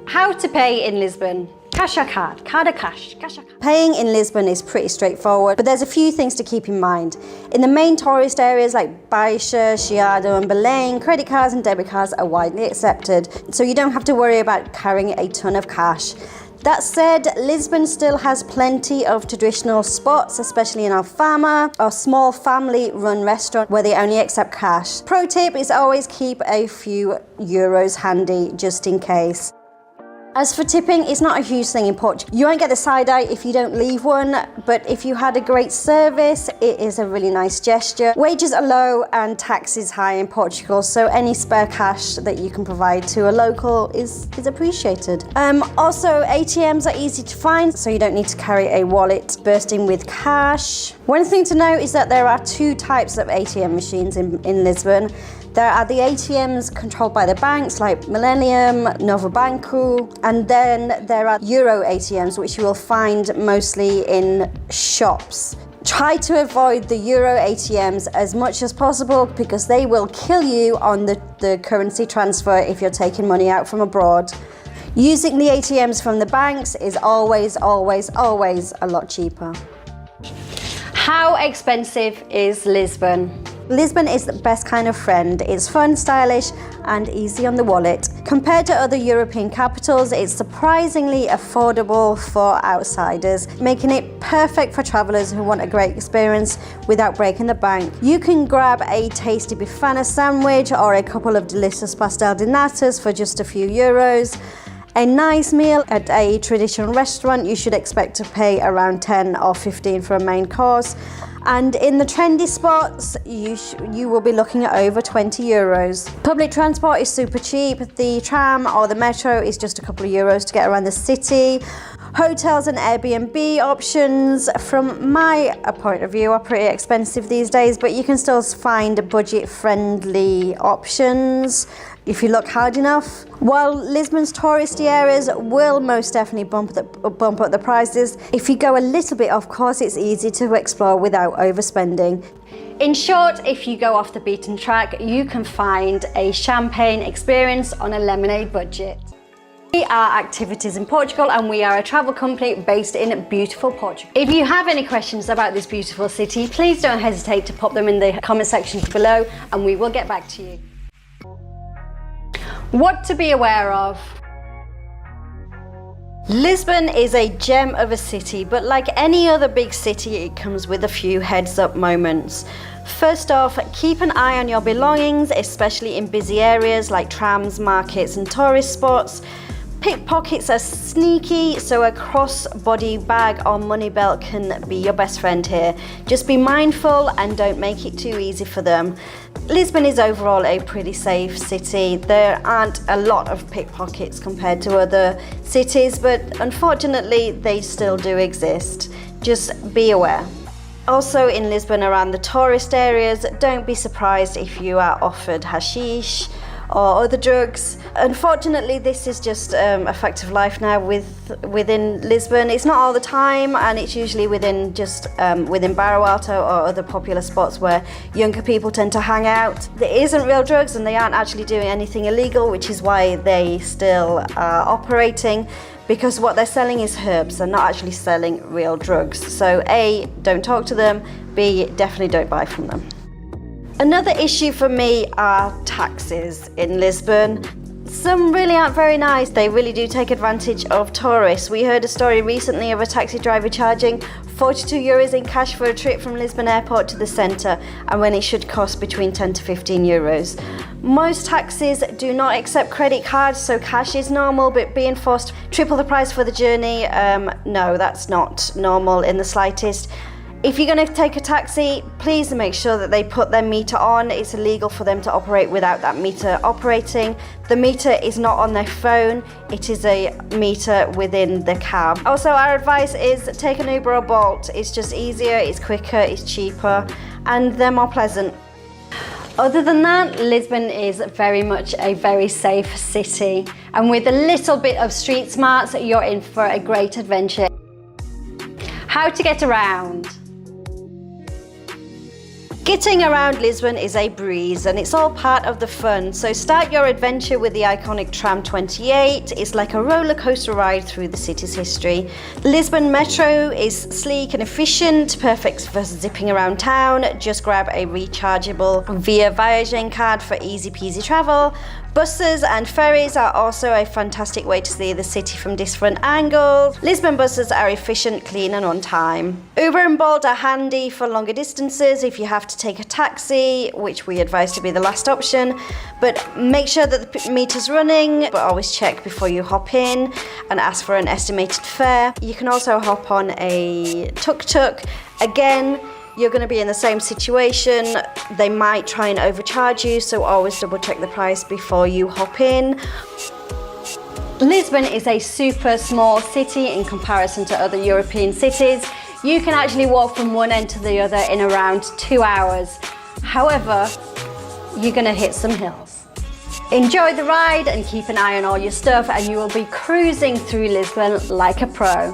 How to pay in Lisbon. Cash or card? Card or cash? Cash or card? Paying in Lisbon is pretty straightforward, but there's a few things to keep in mind. In the main tourist areas like Baixa, Chiado and Belém, credit cards and debit cards are widely accepted, so you don't have to worry about carrying a ton of cash. That said, Lisbon still has plenty of traditional spots, especially in Alfama, a small family-run restaurant where they only accept cash. Pro tip is always keep a few euros handy just in case. As for tipping, it's not a huge thing in Portugal. You won't get the side eye if you don't leave one, but if you had a great service, it is a really nice gesture. Wages are low and tax is high in Portugal, so any spare cash that you can provide to a local is appreciated. Also, ATMs are easy to find, so you don't need to carry a wallet bursting with cash. One thing to note is that there are two types of ATM machines in Lisbon. There are the ATMs controlled by the banks like Millennium, Novo Banco, and then there are Euro ATMs, which you will find mostly in shops. Try to avoid the Euro ATMs as much as possible because they will kill you on the currency transfer if you're taking money out from abroad. Using the ATMs from the banks is always, always, always a lot cheaper. How expensive is Lisbon? Lisbon is the best kind of friend. It's fun, stylish and easy on the wallet. Compared to other European capitals, it's surprisingly affordable for outsiders, making it perfect for travellers who want a great experience without breaking the bank. You can grab a tasty bifana sandwich or a couple of delicious pastel de natas for just a few euros. A nice meal at a traditional restaurant, you should expect to pay around 10 or 15 for a main course. And in the trendy spots, you will be looking at over 20 euros. Public transport is super cheap. The tram or the metro is just a couple of euros to get around the city. Hotels and Airbnb options, from my point of view, are pretty expensive these days, but you can still find budget-friendly options if you look hard enough. While Lisbon's touristy areas will most definitely bump up the prices, if you go a little bit off course, it's easy to explore without overspending. In short, if you go off the beaten track, you can find a champagne experience on a lemonade budget. We are Activities in Portugal and we are a travel company based in beautiful Portugal. If you have any questions about this beautiful city, please don't hesitate to pop them in the comment section below and we will get back to you. What to be aware of. Lisbon is a gem of a city, but like any other big city, it comes with a few heads-up moments. First off, keep an eye on your belongings, especially in busy areas like trams, markets and tourist spots. Pickpockets are sneaky, so a cross-body bag or money belt can be your best friend here. Just be mindful and don't make it too easy for them. Lisbon is overall a pretty safe city. There aren't a lot of pickpockets compared to other cities, but unfortunately they still do exist. Just be aware. Also in Lisbon, around the tourist areas, don't be surprised if you are offered hashish or other drugs. Unfortunately, this is just a fact of life now within Lisbon. It's not all the time, and it's usually within Barro Alto or other popular spots where younger people tend to hang out. There isn't real drugs and they aren't actually doing anything illegal, which is why they still are operating, because what they're selling is herbs. They're not actually selling real drugs. So A, don't talk to them, B, definitely don't buy from them. Another issue for me are taxis in Lisbon. Some really aren't very nice. They really do take advantage of tourists. We heard a story recently of a taxi driver charging 42 euros in cash for a trip from Lisbon Airport to the centre, and when it should cost between 10 to 15 euros. Most taxis do not accept credit cards, so cash is normal, but being forced to triple the price for the journey, no, that's not normal in the slightest. If you're going to take a taxi, please make sure that they put their meter on. It's illegal for them to operate without that meter operating. The meter is not on their phone, it is a meter within the cab. Also, our advice is take an Uber or Bolt. It's just easier, it's quicker, it's cheaper, and they're more pleasant. Other than that, Lisbon is very much a very safe city. And with a little bit of street smarts, you're in for a great adventure. How to get around. Getting around Lisbon is a breeze and it's all part of the fun, so start your adventure with the iconic tram 28. It's like a roller coaster ride through the city's history. Lisbon Metro is sleek and efficient, perfect for zipping around town. Just grab a rechargeable Via Viagem card for easy peasy travel. Buses and ferries are also a fantastic way to see the city from different angles. Lisbon buses are efficient, clean and on time. Uber and Bolt are handy for longer distances if you have to take a taxi, which we advise to be the last option. But make sure that the meter's running, but always check before you hop in and ask for an estimated fare. You can also hop on a tuk-tuk. Again, you're going to be in the same situation. They might try and overcharge you, so always double check the price before you hop in. Lisbon is a super small city in comparison to other European cities. You can actually walk from one end to the other in around 2 hours. However, you're going to hit some hills. Enjoy the ride and keep an eye on all your stuff and you will be cruising through Lisbon like a pro.